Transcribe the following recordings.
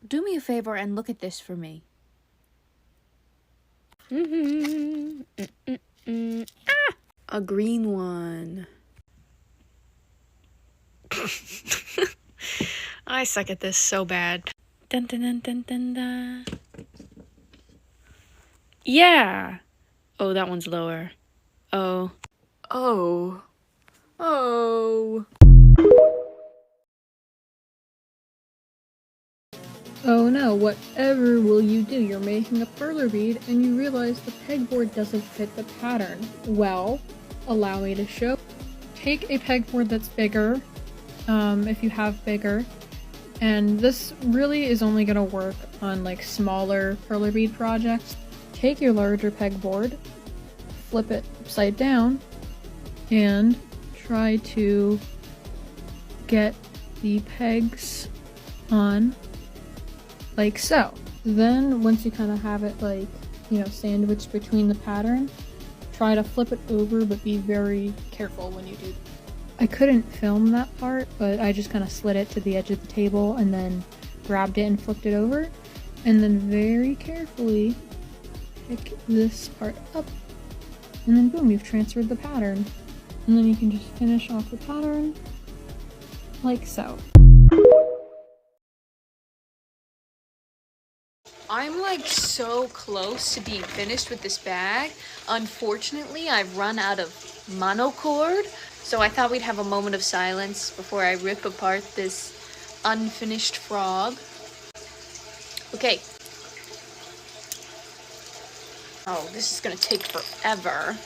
Do me a favor and look at this for me. A green one. I suck at this so bad. Dun, dun, dun, dun, dun, dun. Yeah. Oh, that one's lower. Oh. Oh. Oh. Oh no, whatever will you do? You're making a furler bead and you realize the pegboard doesn't fit the pattern. Well, allow me to show. Take a pegboard that's bigger, if you have bigger, and this really is only going to work on like smaller furler bead projects. Take your larger pegboard, flip it upside down, and try to get the pegs on like so. Then once you kind of have it like, you know, sandwiched between the pattern, try to flip it over, but be very careful when you do. I couldn't film that part, but I just kind of slid it to the edge of the table and then grabbed it and flipped it over, and then very carefully pick this part up, and then boom, you've transferred the pattern. And then you can just finish off the pattern like so. I'm like so close to being finished with this bag. Unfortunately, I've run out of monocord, so I thought we'd have a moment of silence before I rip apart this unfinished frog. Okay. Oh, this is gonna take forever.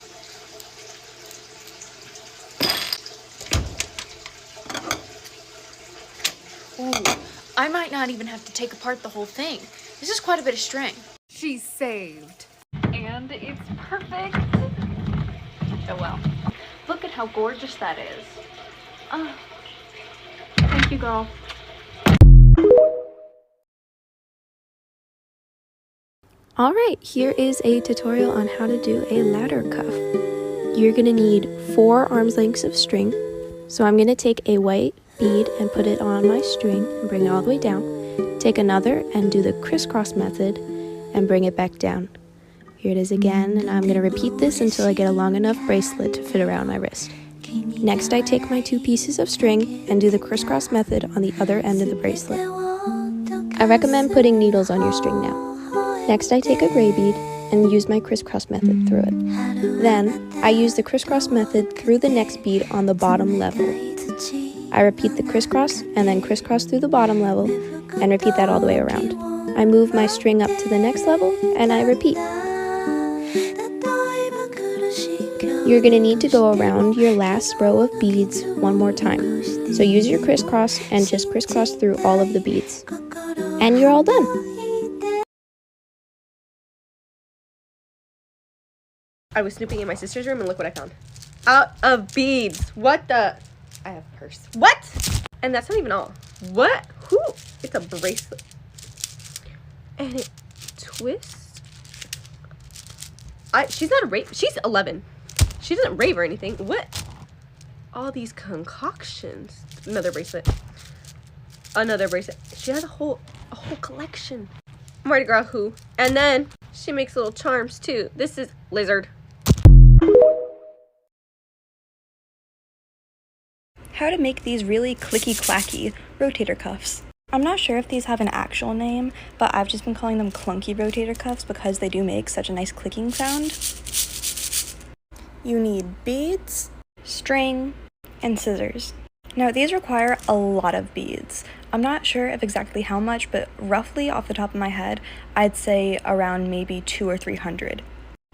Ooh, I might not even have to take apart the whole thing. This is quite a bit of string. She's saved. And it's perfect. Oh well. Look at how gorgeous that is. Oh, thank you, girl. Alright, here is a tutorial on how to do a ladder cuff. You're going to need 4 arms lengths of string. So I'm going to take a white bead and put it on my string and bring it all the way down. Take another and do the crisscross method and bring it back down. Here it is again, and I'm going to repeat this until I get a long enough bracelet to fit around my wrist. Next, I take my 2 pieces of string and do the crisscross method on the other end of the bracelet. I recommend putting needles on your string now. Next, I take a gray bead and use my crisscross method through it. Then, I use the crisscross method through the next bead on the bottom level. I repeat the crisscross and then crisscross through the bottom level and repeat that all the way around. I move my string up to the next level and I repeat. You're going to need to go around your last row of beads one more time. So use your crisscross and just crisscross through all of the beads. And you're all done. I was snooping in my sister's room and look what I found. Out of beads. What the? I have a purse. What? And that's not even all. What? Who? It's a bracelet. And it twists. She's not a rave. She's 11. She doesn't rave or anything. What? All these concoctions. Another bracelet. Another bracelet. She has a whole collection. Mardi Gras who? And then she makes little charms too. This is lizard. How to make these really clicky-clacky rotator cuffs. I'm not sure if these have an actual name, but I've just been calling them clunky rotator cuffs because they do make such a nice clicking sound. You need beads, string, and scissors. Now these require a lot of beads. I'm not sure of exactly how much, but roughly off the top of my head, I'd say around maybe 200 or 300.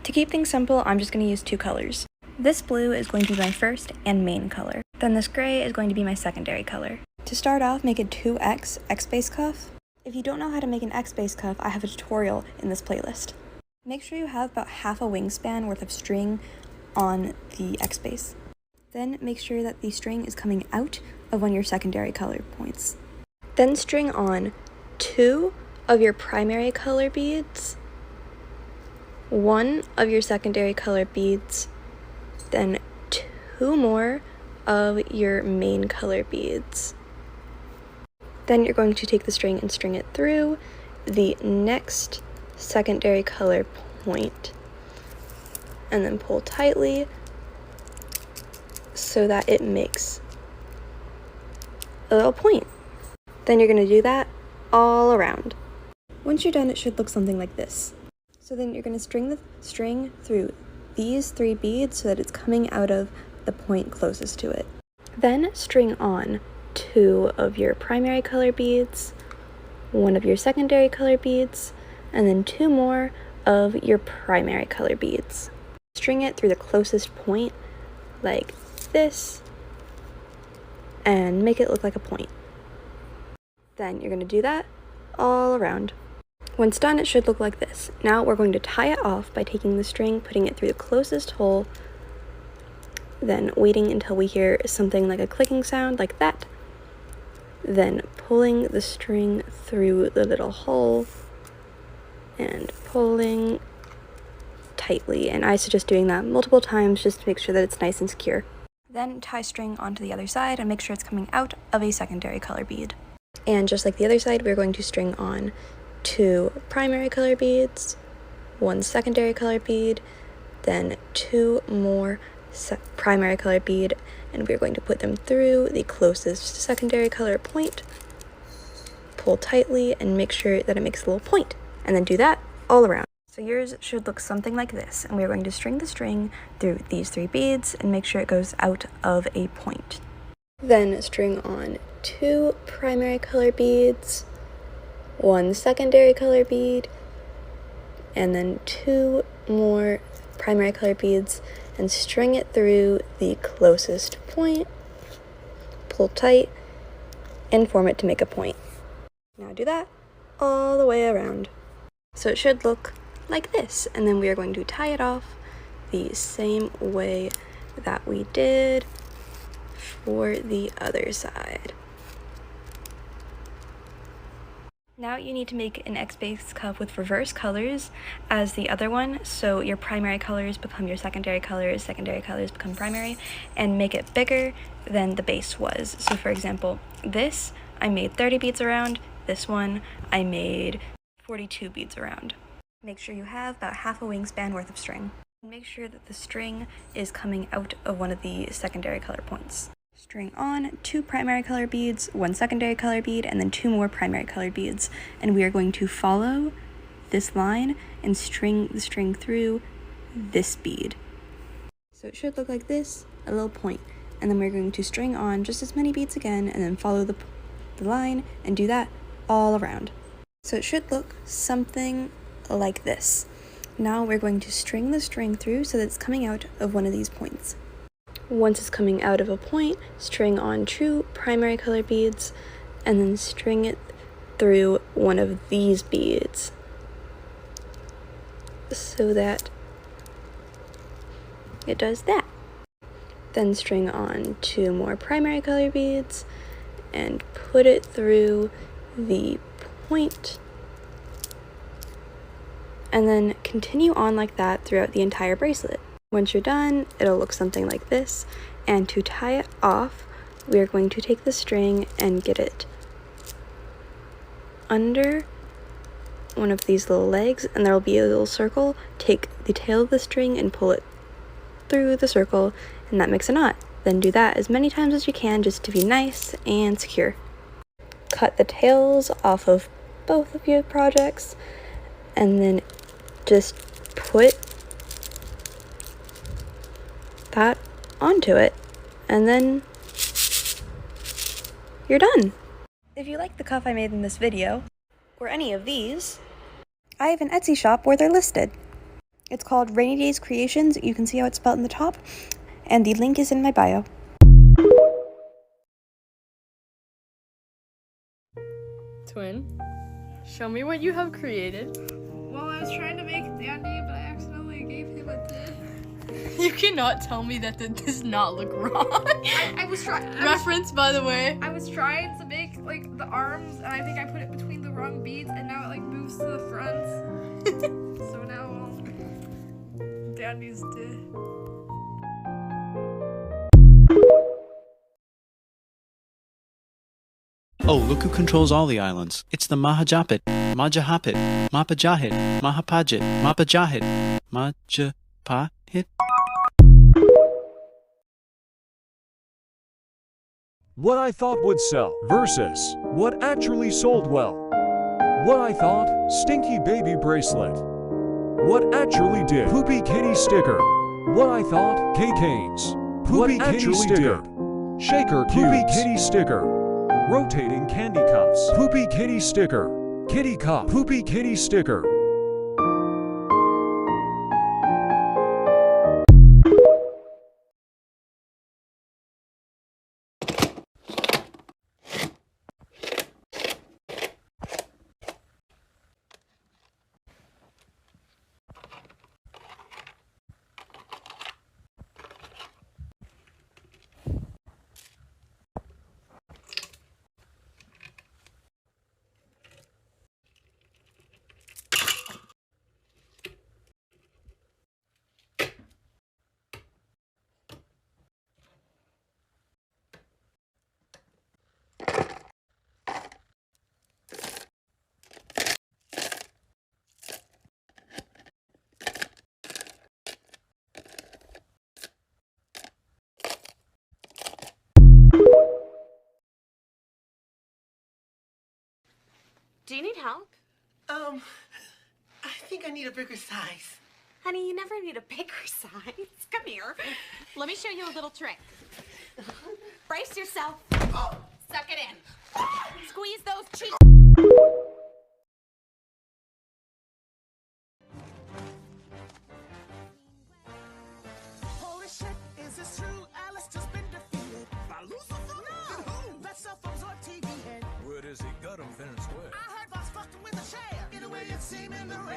To keep things simple, I'm just going to use 2 colors. This blue is going to be my first and main color. Then this gray is going to be my secondary color. To start off, make a 2X X-base cuff. If you don't know how to make an X-base cuff, I have a tutorial in this playlist. Make sure you have about half a wingspan worth of string on the X-base. Then make sure that the string is coming out of one of your secondary color points. Then string on 2 of your primary color beads, 1 of your secondary color beads, then 2 more of your main color beads. Then you're going to take the string and string it through the next secondary color point, and then pull tightly so that it makes a little point. Then you're going to do that all around. Once you're done, it should look something like this. So then you're going to string the string through these 3 beads so that it's coming out of the point closest to it. Then string on 2 of your primary color beads, 1 of your secondary color beads, and then 2 more of your primary color beads. String it through the closest point like this and make it look like a point. Then you're going to do that all around. When it's done, it should look like this. Now we're going to tie it off by taking the string, putting it through the closest hole, then waiting until we hear something like a clicking sound like that, then pulling the string through the little hole and pulling tightly, and I suggest doing that multiple times just to make sure that it's nice and secure. Then tie string onto the other side and make sure it's coming out of a secondary color bead. And just like the other side, we're going to string on 2 primary color beads, 1 secondary color bead, then 2 more primary color bead, and we're going to put them through the closest secondary color point, pull tightly, and make sure that it makes a little point, and then do that all around. So yours should look something like this, and we're going to string the string through these 3 beads and make sure it goes out of a point. Then string on 2 primary color beads, 1 secondary color bead, and then 2 more primary color beads, and string it through the closest point, pull tight, and form it to make a point. Now do that all the way around. So it should look like this, and then we are going to tie it off the same way that we did for the other side. Now you need to make an X-base cuff with reverse colors as the other one, so your primary colors become your secondary colors become primary, and make it bigger than the base was. So for example, this I made 30 beads around, this one I made 42 beads around. Make sure you have about half a wingspan worth of string. Make sure that the string is coming out of one of the secondary color points. String on 2 primary color beads, 1 secondary color bead, and then 2 more primary color beads. And we are going to follow this line and string the string through this bead. So it should look like this, a little point. And then we're going to string on just as many beads again, and then follow the line and do that all around. So it should look something like this. Now we're going to string the string through so that it's coming out of one of these points. Once it's coming out of a point, string on 2 primary color beads, and then string it through one of these beads so that it does that. Then string on 2 more primary color beads and put it through the point, and then continue on like that throughout the entire bracelet. Once you're done, it'll look something like this, and to tie it off, we are going to take the string and get it under one of these little legs, and there will be a little circle. Take the tail of the string and pull it through the circle, and that makes a knot. Then do that as many times as you can just to be nice and secure. Cut the tails off of both of your projects, and then just put that onto it, and then you're done. If you like the cuff I made in this video, or any of these, I have an Etsy shop where they're listed. It's called Rainy Days Creations. You can see how it's spelled in the top, and the link is in my bio. Twin, show me what you have created. Well, I was trying to make Dandy, but I accidentally gave him a dip. You cannot tell me that does not look wrong. I was trying. Reference, by the way. I was trying to make like the arms, and I think I put it between the wrong beads, and now it like moves to the front. So now Dandy's dead. Oh, look who controls all the islands. It's the Mahajapit, Majahapit, Mapajahit, Mahapajit, Mapajahit, Majapahit. What I thought would sell versus what actually sold well. What I thought, stinky baby bracelet. What actually did, poopy kitty sticker. What I thought, K-Canes. Poopy kitty sticker. Shaker poopy kitty sticker. Rotating candy cups. Poopy kitty sticker. Kitty cup. Poopy kitty sticker. Do you need help? I think I need a bigger size. Honey, you never need a bigger size. Come here. Let me show you a little trick. Brace yourself. Suck it in. Squeeze those cheeks. Holy shit, is this true? Alice just been defeated by Lucifer? No! That's cell phones on TV head. Where does he got him, fair and square? I heard Vox fucking with a chair. In a way it seemed in the rain.